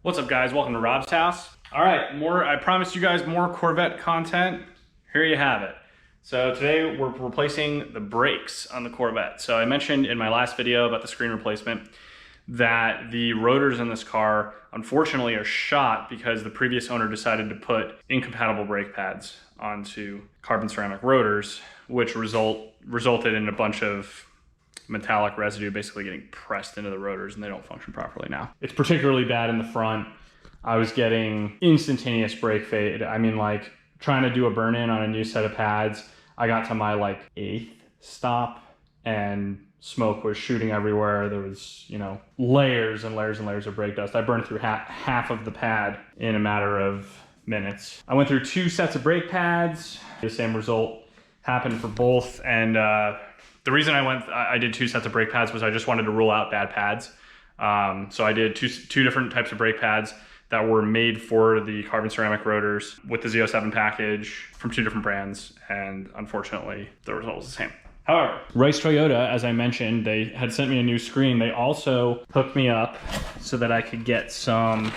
What's up, guys? Welcome to Rob's house. All right, I promised you guys more Corvette content. Here you have it. So today we're replacing the brakes on the Corvette. So I mentioned in my last video about the screen replacement that the rotors in this car unfortunately are shot because the previous owner decided to put incompatible brake pads onto carbon ceramic rotors, which resulted in a bunch of metallic residue basically getting pressed into the rotors, and they don't function properly now. It's particularly bad in the front. I was getting instantaneous brake fade. I mean, like trying to do a burn-in on a new set of pads, I got to my like 8th stop and smoke was shooting everywhere. There was, you know, layers and layers and layers of brake dust. I burned through half of the pad in a matter of minutes. I went through 2 sets of brake pads. The same result happened for both, and the reason I did 2 sets of brake pads was I just wanted to rule out bad pads. So I did two different types of brake pads that were made for the carbon ceramic rotors with the Z07 package from 2 different brands, and unfortunately the result was the same. However, Rice Toyota, as I mentioned, they had sent me a new screen. They also hooked me up so that I could get some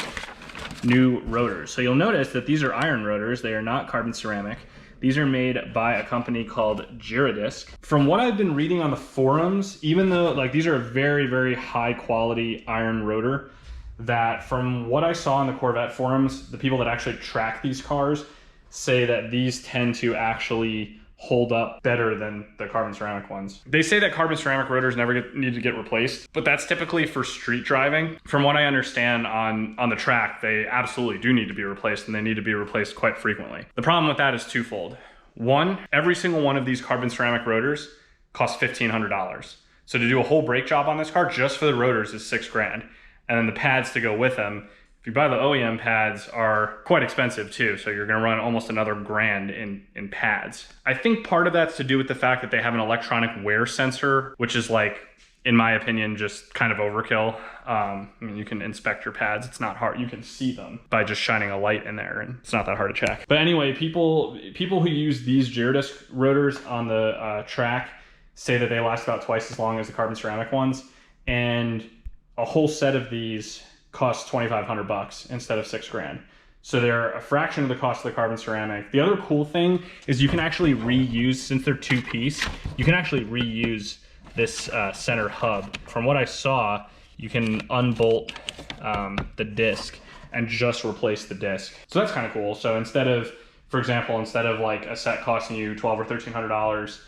new rotors. So you'll notice that these are iron rotors. They are not carbon ceramic. These are made by a company called Girodisc. From what I've been reading on the forums, even though like these are a very, very high quality iron rotor, that from what I saw in the Corvette forums, the people that actually track these cars say that these tend to actually hold up better than the carbon ceramic ones. They say that carbon ceramic rotors never need to get replaced, but that's typically for street driving. From what I understand on the track, they absolutely do need to be replaced, and they need to be replaced quite frequently. The problem with that is twofold. One, every single one of these carbon ceramic rotors costs $1,500. So to do a whole brake job on this car just for the rotors is $6 grand. And then the pads to go with them, if you buy the OEM pads, are quite expensive too. So you're gonna run almost another grand in pads. I think part of that's to do with the fact that they have an electronic wear sensor, which is like, in my opinion, just kind of overkill. I mean, you can inspect your pads. It's not hard. You can see them by just shining a light in there, and it's not that hard to check. But anyway, people who use these Girodisc rotors on the track say that they last about twice as long as the carbon ceramic ones. And a whole set of these costs $2,500 instead of $6 grand. So they're a fraction of the cost of the carbon ceramic. The other cool thing is you can actually reuse, since they're 2-piece, you can actually reuse this center hub. From what I saw, you can unbolt the disc and just replace the disc. So that's kind of cool. So instead of, for example, instead of like a set costing you $1,200 or $1,300,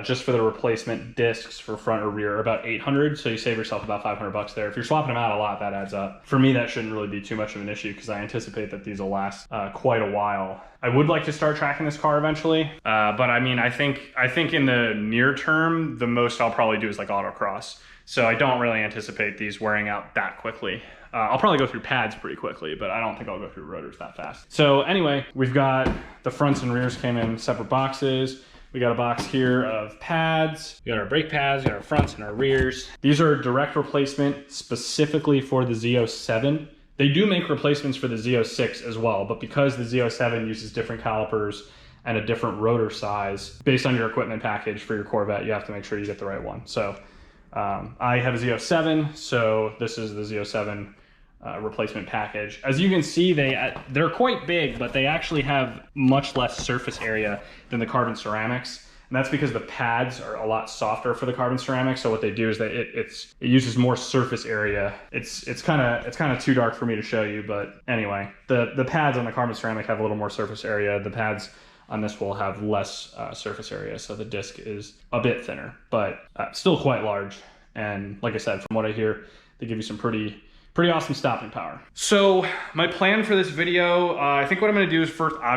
just for the replacement discs for front or rear, about $800. So you save yourself about $500 there. If you're swapping them out a lot, that adds up. For me, that shouldn't really be too much of an issue because I anticipate that these will last quite a while. I would like to start tracking this car eventually, but I mean, I think in the near term, the most I'll probably do is like autocross. So I don't really anticipate these wearing out that quickly. I'll probably go through pads pretty quickly, but I don't think I'll go through rotors that fast. So anyway, we've got the fronts and rears came in separate boxes. We got a box here of pads. We got our brake pads, we got our fronts and our rears. These are direct replacement specifically for the Z07. They do make replacements for the Z06 as well, but because the Z07 uses different calipers and a different rotor size, based on your equipment package for your Corvette, you have to make sure you get the right one. So I have a Z07, so this is the Z07 replacement package. As you can see, they're quite big, but they actually have much less surface area than the carbon ceramics, and that's because the pads are a lot softer for the carbon ceramics. So what they do is that it uses more surface area. It's kind of too dark for me to show you, but anyway, the pads on the carbon ceramic have a little more surface area. The pads on this will have less surface area, so the disc is a bit thinner, but still quite large. And like I said, from what I hear, they give you some pretty awesome stopping power. So my plan for this video, I think what I'm gonna do is first I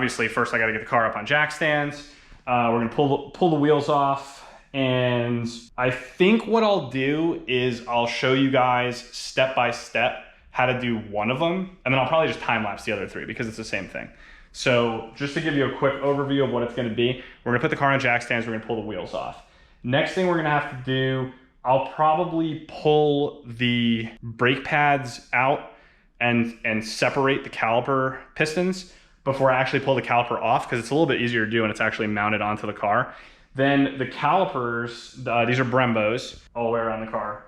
gotta get the car up on jack stands. We're gonna pull the wheels off, and I think what I'll do is I'll show you guys step by step how to do one of them, and then I'll probably just time lapse the other 3 because it's the same thing. So just to give you a quick overview of what it's gonna be, we're gonna put the car on jack stands, we're gonna pull the wheels off. Next thing we're gonna have to do, I'll probably pull the brake pads out and separate the caliper pistons before I actually pull the caliper off, because it's a little bit easier to do and it's actually mounted onto the car. Then the calipers, these are Brembos all the way around the car.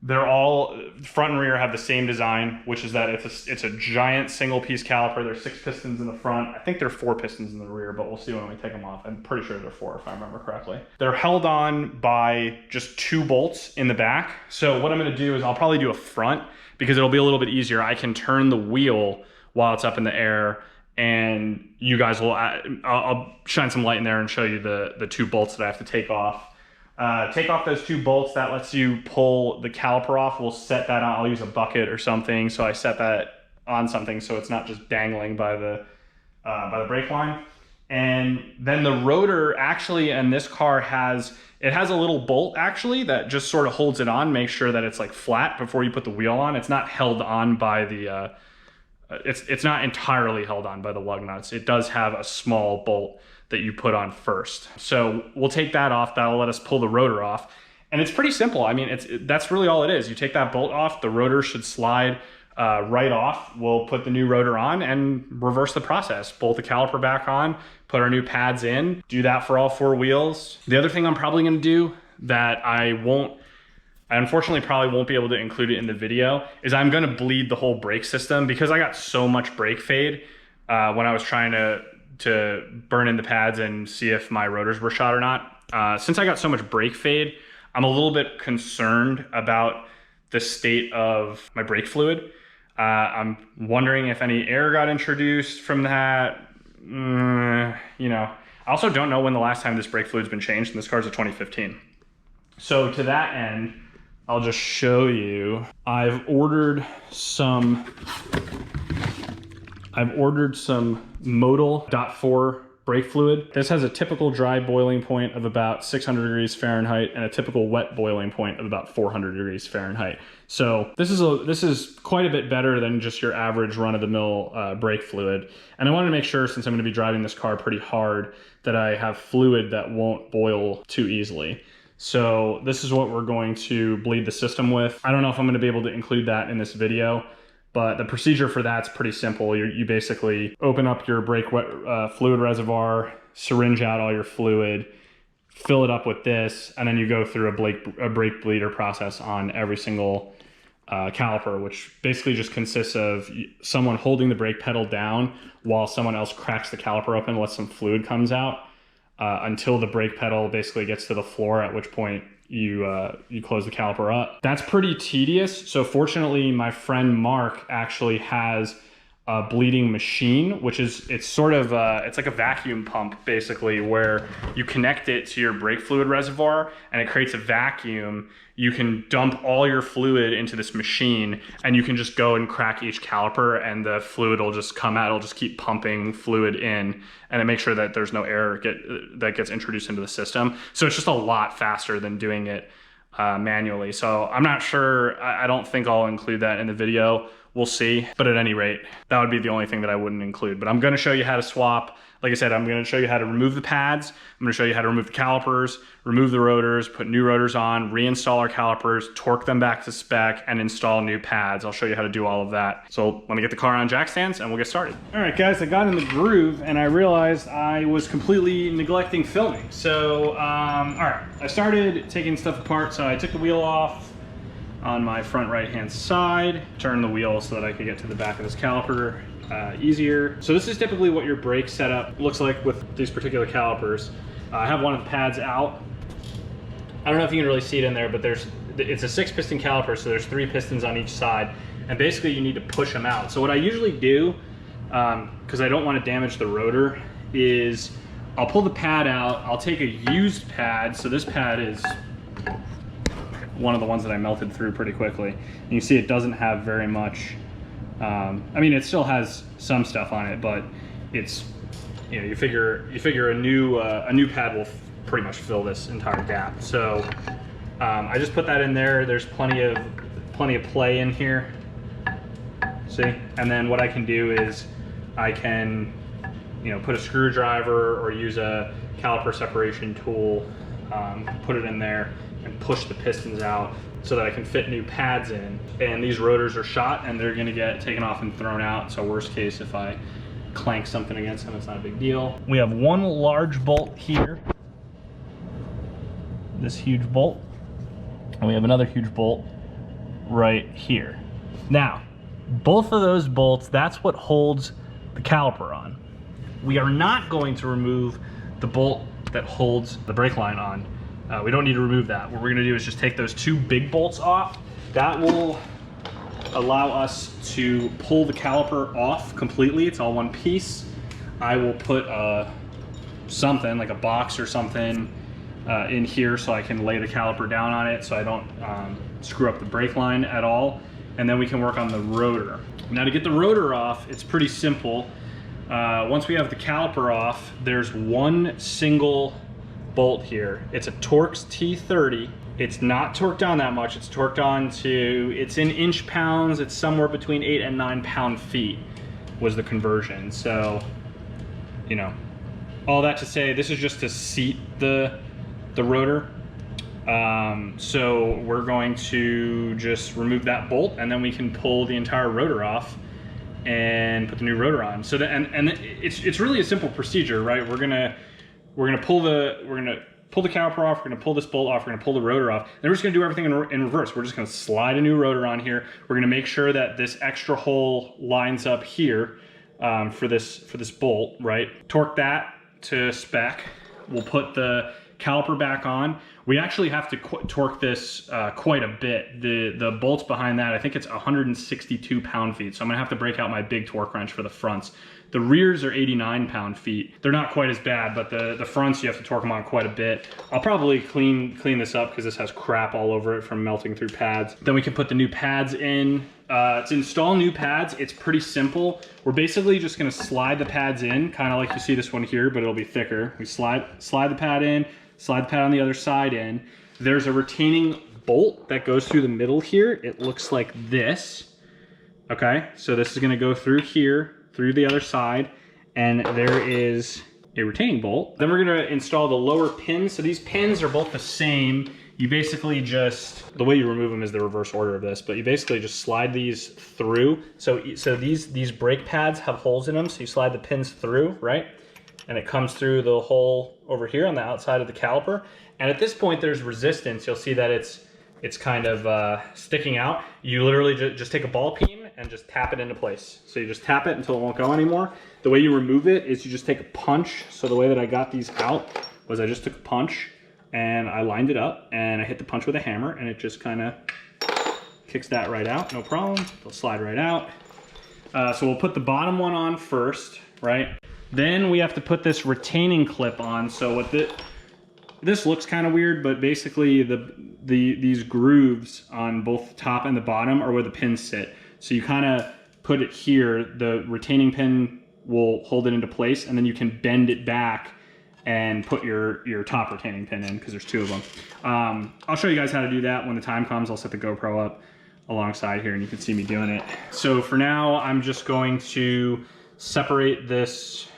They're all, front and rear have the same design, which is that it's a giant single piece caliper. There's 6 pistons in the front. I think there are 4 pistons in the rear, but we'll see when we take them off. I'm pretty sure there are 4 if I remember correctly. They're held on by just 2 bolts in the back. So what I'm gonna do is I'll probably do a front because it'll be a little bit easier. I can turn the wheel while it's up in the air, and you guys will, I'll shine some light in there and show you the 2 bolts that I have to take off. Take off those 2 bolts. That lets you pull the caliper off. We'll set that on. I'll use a bucket or something. So I set that on something so it's not just dangling by the brake line. And then the rotor actually in this car has a little bolt actually that just sort of holds it on, make sure that it's like flat before you put the wheel on. It's not held on by the, it's not entirely held on by the lug nuts. It does have a small bolt that you put on first. So we'll take that off. That'll let us pull the rotor off. And it's pretty simple. I mean, that's really all it is. You take that bolt off, the rotor should slide right off. We'll put the new rotor on and reverse the process. Bolt the caliper back on, put our new pads in, do that for all 4 wheels. The other thing I'm probably gonna do that I unfortunately probably won't be able to include it in the video is I'm gonna bleed the whole brake system because I got so much brake fade when I was trying to burn in the pads and see if my rotors were shot or not. Since I got so much brake fade, I'm a little bit concerned about the state of my brake fluid. I'm wondering if any air got introduced from that. You know, I also don't know when the last time this brake fluid's been changed, and this car's a 2015. So to that end, I'll just show you. I've ordered some Modal .4 brake fluid. This has a typical dry boiling point of about 600 degrees Fahrenheit and a typical wet boiling point of about 400 degrees Fahrenheit. So this is quite a bit better than just your average run-of-the-mill brake fluid. And I wanted to make sure, since I'm going to be driving this car pretty hard, that I have fluid that won't boil too easily. So this is what we're going to bleed the system with. I don't know if I'm going to be able to include that in this video, but the procedure for that's pretty simple. You basically open up your brake fluid reservoir, syringe out all your fluid, fill it up with this, and then you go through a brake bleeder process on every single caliper, which basically just consists of someone holding the brake pedal down while someone else cracks the caliper open, lets some fluid comes out until the brake pedal basically gets to the floor, at which point you close the caliper up. That's pretty tedious. So fortunately, my friend Mark actually has a bleeding machine, which is, it's like a vacuum pump basically, where you connect it to your brake fluid reservoir and it creates a vacuum. You can dump all your fluid into this machine and you can just go and crack each caliper and the fluid will just come out. It'll just keep pumping fluid in and it makes sure that there's no air that gets introduced into the system. So it's just a lot faster than doing it manually. So I'm not sure, I don't think I'll include that in the video. We'll see. But at any rate, that would be the only thing that I wouldn't include. But I'm gonna show you how to swap. Like I said, I'm gonna show you how to remove the pads. I'm gonna show you how to remove the calipers, remove the rotors, put new rotors on, reinstall our calipers, torque them back to spec, and install new pads. I'll show you how to do all of that. So let me get the car on jack stands and we'll get started. All right, guys, I got in the groove and I realized I was completely neglecting filming. So, all right, I started taking stuff apart. So I took the wheel off on my front right-hand side, turn the wheel so that I could get to the back of this caliper easier. So this is typically what your brake setup looks like with these particular calipers. I have one of the pads out. I don't know if you can really see it in there, but it's a 6-piston caliper, so there's 3 pistons on each side, and basically you need to push them out. So what I usually do, because I don't want to damage the rotor, is I'll pull the pad out, I'll take a used pad. So this pad is one of the ones that I melted through pretty quickly. And you see it doesn't have very much, I mean, it still has some stuff on it, but it's, you know, you figure a new pad will pretty much fill this entire gap. So I just put that in there. There's plenty of play in here. See? And then what I can do is I can, you know, put a screwdriver or use a caliper separation tool, put it in there and push the pistons out so that I can fit new pads in. And these rotors are shot and they're gonna get taken off and thrown out. So worst case, if I clank something against them, it's not a big deal. We have one large bolt here, this huge bolt, and we have another huge bolt right here. Now, both of those bolts, that's what holds the caliper on. We are not going to remove the bolt that holds the brake line on. We don't need to remove that. What we're gonna do is just take those two big bolts off. That will allow us to pull the caliper off completely. It's all one piece. I will put something like a box or something in here so I can lay the caliper down on it so I don't screw up the brake line at all. And then we can work on the rotor. Now to get the rotor off, it's pretty simple. Once we have the caliper off, there's one single bolt here. It's a Torx T30. It's not torqued down that much. It's torqued on to, it's in inch pounds. It's somewhere between 8 and 9 pound-feet was the conversion. So, you know, all that to say, this is just to seat the rotor. So we're going to just remove that bolt and then we can pull the entire rotor off and put the new rotor on. So that, and it's really a simple procedure, right? We're gonna pull the caliper off, we're gonna pull this bolt off, we're gonna pull the rotor off, then we're just gonna do everything in reverse. We're just gonna slide a new rotor on here. We're gonna make sure that this extra hole lines up here for this bolt, right? Torque that to spec. We'll put the caliper back on. We actually have to torque this quite a bit. The bolts behind that, I think it's 162 pound-feet. So I'm gonna have to break out my big torque wrench for the fronts. The rears are 89 pound-feet. They're not quite as bad, but the fronts, you have to torque them on quite a bit. I'll probably clean this up because this has crap all over it from melting through pads. Then we can put the new pads in. To install new pads, it's pretty simple. We're basically just gonna slide the pads in, kind of like you see this one here, but it'll be thicker. We slide the pad in, slide the pad on the other side in. There's a retaining bolt that goes through the middle here. It looks like this. Okay, so this is gonna go through here, through the other side, and there is a retaining bolt. Then we're gonna install the lower pins. So these pins are both the same. You basically just, the way you remove them is the reverse order of this, but you basically just slide these through. So these brake pads have holes in them, so you slide the pins through, right? And it comes through the hole over here on the outside of the caliper. And at this point, there's resistance. You'll see that it's kind of sticking out. You literally just take a ball peen and just tap it into place. So you just tap it until it won't go anymore. The way you remove it is you just take a punch. So the way that I got these out was I just took a punch and I lined it up and I hit the punch with a hammer and it just kind of kicks that right out, no problem. It'll slide right out. So we'll put the bottom one on first, right? Then we have to put this retaining clip on. So what this looks kind of weird, but basically these grooves on both the top and the bottom are where the pins sit. So you kind of put it here, the retaining pin will hold it into place, and then you can bend it back and put your top retaining pin in, because there's two of them. I'll show you guys how to do that when the time comes. I'll set the GoPro up alongside here and you can see me doing it. So for now, I'm just going to separate this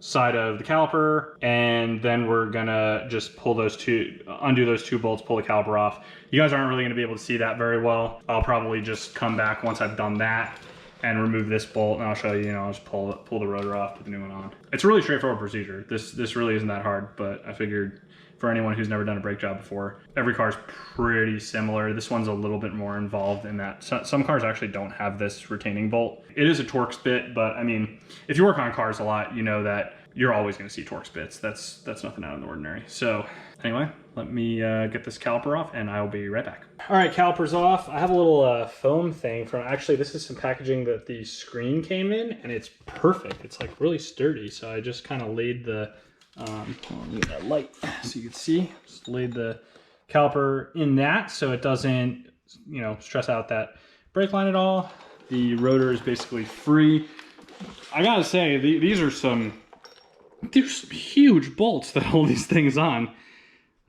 side of the caliper, and then we're gonna just pull undo those two bolts, pull the caliper off. You guys aren't really gonna be able to see that very well. I'll probably just come back once I've done that and remove this bolt, and I'll show you, I'll just pull the rotor off, put the new one on. It's a really straightforward procedure. This really isn't that hard, but I figured for anyone who's never done a brake job before, every car's pretty similar. This one's a little bit more involved in that. Some cars actually don't have this retaining bolt. It is a Torx bit, but I mean, if you work on cars a lot, you know that you're always gonna see Torx bits. That's nothing out of the ordinary. So anyway, let me get this caliper off and I'll be right back. All right, caliper's off. I have a little foam thing from, actually this is some packaging that the screen came in, and it's perfect. It's like really sturdy. So I just kind of laid the, hold on, get that light so you can see. Just laid the caliper in that so it doesn't, stress out that brake line at all. The rotor is basically free. I gotta say, there's some huge bolts that hold these things on.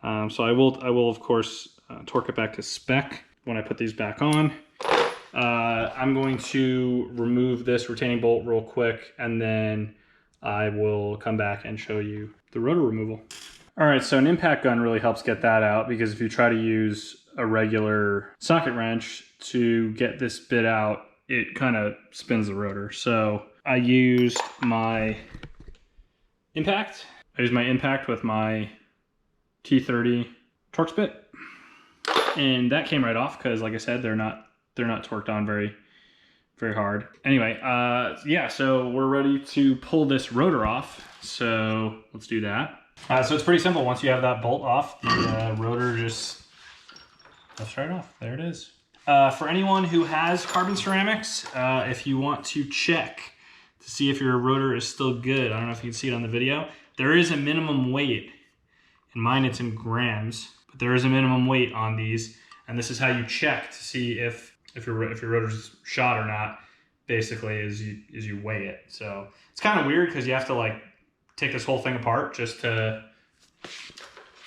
So I will of course torque it back to spec when I put these back on. I'm going to remove this retaining bolt real quick, and then I will come back and show you the rotor removal. All right, so an impact gun really helps get that out, because if you try to use a regular socket wrench to get this bit out, it kind of spins the rotor. So I used my impact. I used my impact with my T30 Torx bit, and that came right off because, like I said, they're not they're not torqued on very hard. Anyway, yeah, so we're ready to pull this rotor off. So let's do that. So it's pretty simple. Once you have that bolt off, the rotor just lifts right off. There it is. For anyone who has carbon ceramics, if you want to check to see if your rotor is still good, I don't know if you can see it on the video, there is a minimum weight. In mine, it's in grams, but there is a minimum weight on these, and this is how you check to see if your rotor's shot or not. Basically, is you weigh it. So it's kind of weird because you have to like take this whole thing apart just to,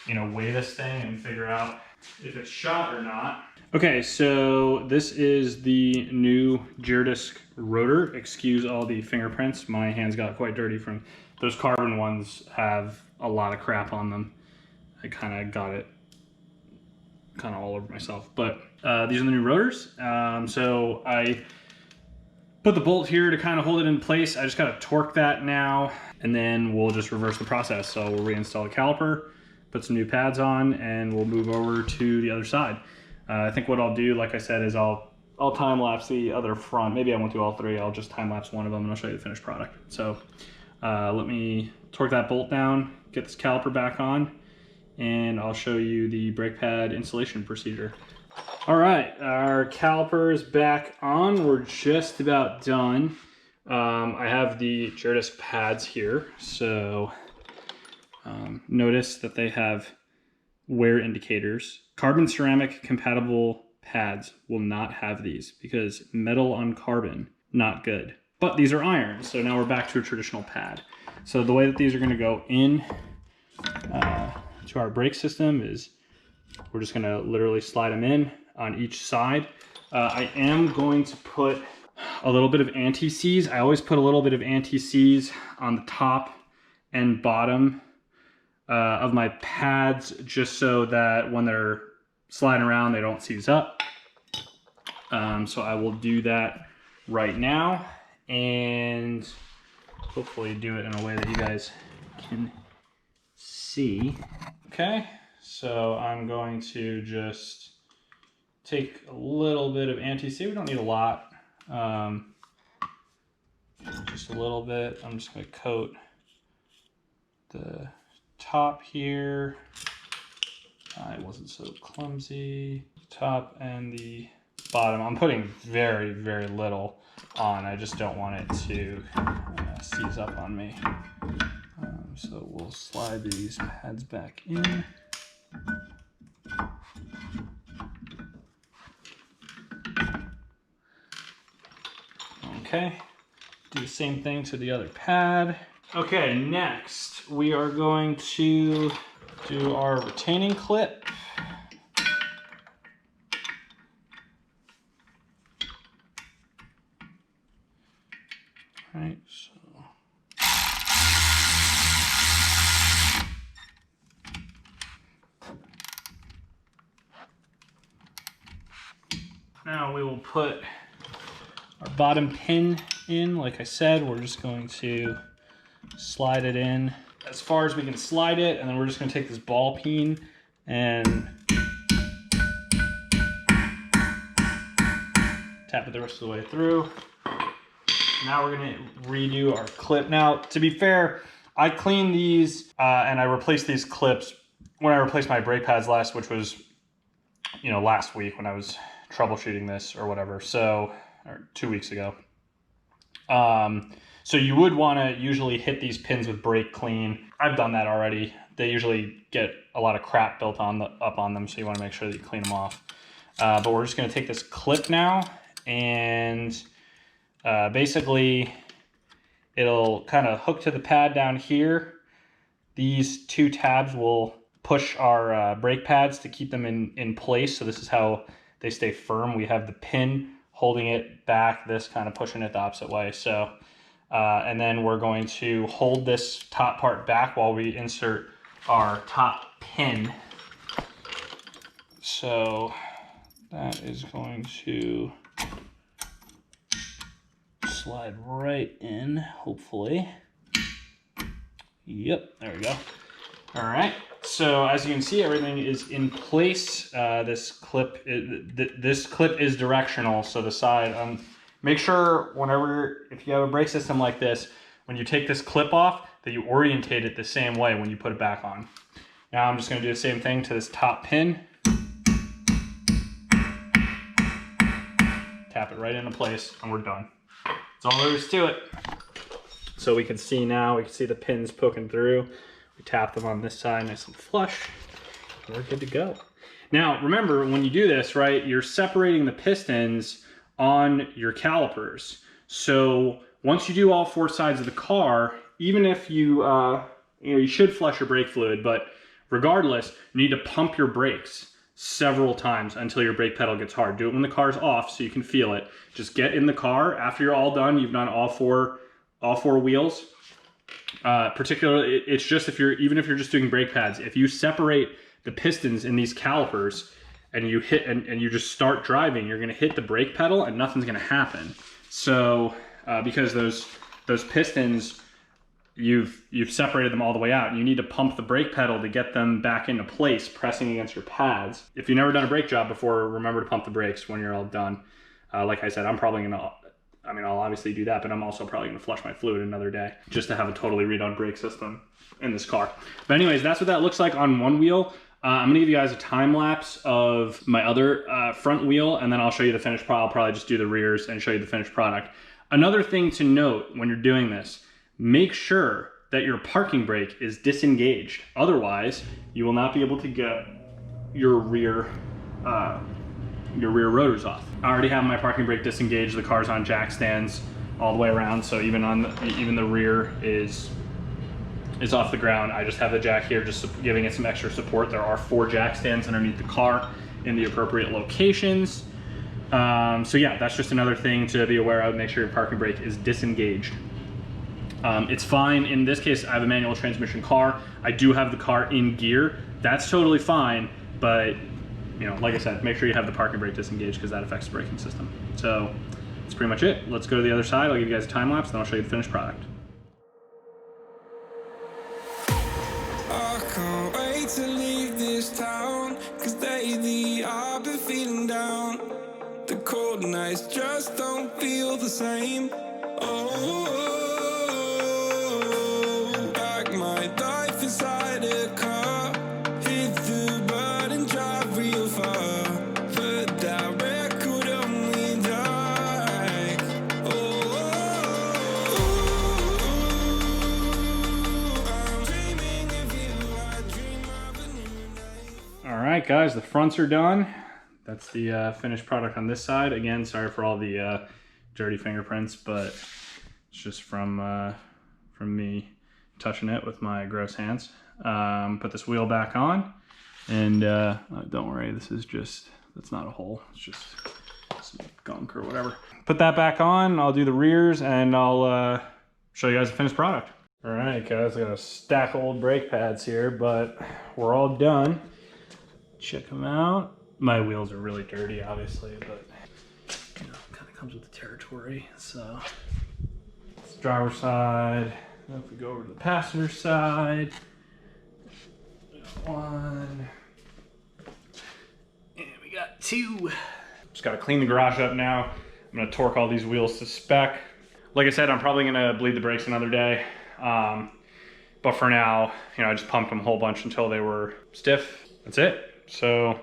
you know, weigh this thing and figure out if it's shot or not. Okay, so this is the new Girodisc rotor. Excuse all the fingerprints. My hands got quite dirty from those carbon ones. Have a lot of crap on them. I kind of got it kind of all over myself. But these are the new rotors. So I put the bolt here to kind of hold it in place. I just got to torque that now, and then we'll just reverse the process. So we'll reinstall a caliper, put some new pads on, and we'll move over to the other side. I think what I'll do, like I said, is I'll time lapse the other front. Maybe I won't do all three. I'll just time lapse one of them, and I'll show you the finished product. So let me torque that bolt down, get this caliper back on, and I'll show you the brake pad installation procedure. All right, our caliper is back on. We're just about done. I have the Girodisc pads here, so notice that they have wear indicators. Carbon ceramic compatible pads will not have these because metal on carbon, not good. But these are iron, so now we're back to a traditional pad. So the way that these are going to go in to our brake system is we're just going to literally slide them in on each side. I am going to put a little bit of anti-seize. I always put a little bit of anti-seize on the top and bottom of my pads, just so that when they're sliding around, they don't seize up. So I will do that right now and hopefully do it in a way that you guys can see. Okay, so I'm going to just take a little bit of anti-seize. We don't need a lot, just a little bit. I'm just going to coat the top here. I wasn't so clumsy. Top and the bottom. I'm putting very, very little on. I just don't want it to seize up on me. So we'll slide these pads back in. Okay, do the same thing to the other pad. Okay, next we are going to do our retaining clip. Right, so now we will put our bottom pin in. Like I said, we're just going to slide it in as far as we can slide it, and then we're just going to take this ball peen and tap it the rest of the way through. Now we're going to redo our clip. Now, to be fair, I cleaned these and I replaced these clips when I replaced my brake pads last, which was, you know, last week when I was troubleshooting this or whatever. So, or 2 weeks ago. So you would want to usually hit these pins with brake clean. I've done that already. They usually get a lot of crap built up on them, so you want to make sure that you clean them off. But we're just going to take this clip now, and basically it'll kind of hook to the pad down here. These two tabs will push our brake pads to keep them in place. So this is how they stay firm. We have the pin holding it back, this kind of pushing it the opposite way. So, and then we're going to hold this top part back while we insert our top pin. So that is going to slide right in, hopefully. Yep, there we go. All right, so as you can see, everything is in place. This clip is directional, so the side, make sure if you have a brake system like this, when you take this clip off, that you orientate it the same way when you put it back on. Now I'm just gonna do the same thing to this top pin. Tap it right into place and we're done. That's all there is to it. So we can see now, we can see the pins poking through. We tap them on this side nice and flush, and we're good to go. Now, remember, when you do this, right, you're separating the pistons on your calipers. So once you do all four sides of the car, even if you should flush your brake fluid, but regardless, you need to pump your brakes several times until your brake pedal gets hard. Do it when the car's off so you can feel it. Just get in the car after you're all done. You've done all four wheels. Particularly, it's just even if you're just doing brake pads, if you separate the pistons in these calipers and you hit and you just start driving, you're going to hit the brake pedal and nothing's going to happen. So because those pistons, you've separated them all the way out, and you need to pump the brake pedal to get them back into place, pressing against your pads. If you've never done a brake job before, remember to pump the brakes when you're all done. Like I said, I'll obviously do that, but I'm also probably gonna flush my fluid another day just to have a totally redone brake system in this car. But anyways, that's what that looks like on one wheel. I'm gonna give you guys a time lapse of my other front wheel, and then I'll show you the finished product. I'll probably just do the rears and show you the finished product. Another thing to note when you're doing this, make sure that your parking brake is disengaged. Otherwise, you will not be able to get your rear rotors off. I already have my parking brake disengaged. The car's on jack stands all the way around, so even the rear is off the ground. I just have the jack here, just giving it some extra support. There are 4 jack stands underneath the car in the appropriate locations. So yeah, that's just another thing to be aware of. Make sure your parking brake is disengaged. It's fine. In this case, I have a manual transmission car. I do have the car in gear. That's totally fine, but like I said, make sure you have the parking brake disengaged because that affects the braking system. So that's pretty much it. Let's go to the other side. I'll give you guys a time lapse, then I'll show you the finished product. I can't wait to leave this town, cause lately I've been feeling down. The cold nights just don't feel the same. Back my life inside a car, hit the button, drive real far. Put that record on me like, I'm dreaming of you, I dream of a new day. All right, guys, the fronts are done. That's the finished product on this side. Again, sorry for all the dirty fingerprints, but it's just from me touching it with my gross hands. Put this wheel back on, and don't worry, that's not a hole. It's just some gunk or whatever. Put that back on. I'll do the rears, and I'll show you guys the finished product. All right, guys, I got a stack of old brake pads here, but we're all done. Check them out. My wheels are really dirty, obviously, but kind of comes with the territory. So it's the driver's side. Now if we go over to the passenger side, we got 1, and we got 2. Just got to clean the garage up now. I'm gonna torque all these wheels to spec. Like I said, I'm probably gonna bleed the brakes another day, but for now, I just pumped them a whole bunch until they were stiff. That's it. So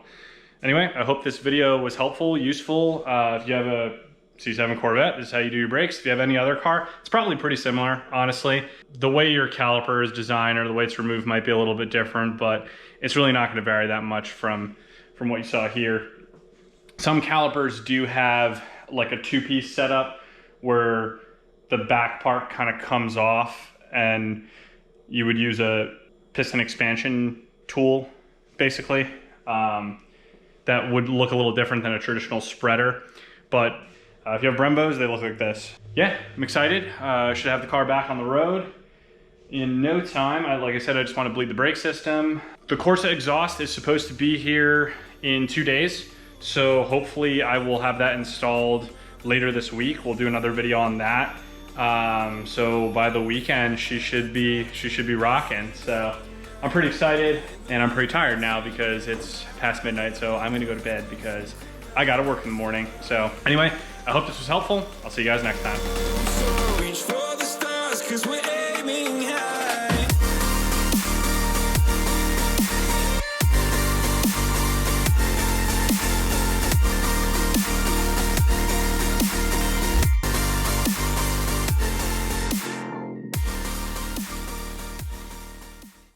anyway, I hope this video was helpful, useful. If you have a C7 Corvette, this is how you do your brakes. If you have any other car, it's probably pretty similar, honestly. The way your caliper is designed or the way it's removed might be a little bit different, but it's really not going to vary that much from what you saw here. Some calipers do have like a 2-piece setup where the back part kind of comes off, and you would use a piston expansion tool, basically. That would look a little different than a traditional spreader, but if you have Brembos, they look like this. Yeah, I'm excited. Should have the car back on the road in no time. Like I said, I just want to bleed the brake system. The Corsa exhaust is supposed to be here in 2 days, so hopefully I will have that installed later this week. We'll do another video on that. So by the weekend, she should be rocking. So I'm pretty excited and I'm pretty tired now because it's past midnight, so I'm gonna go to bed because I gotta work in the morning. So anyway, I hope this was helpful. I'll see you guys next time.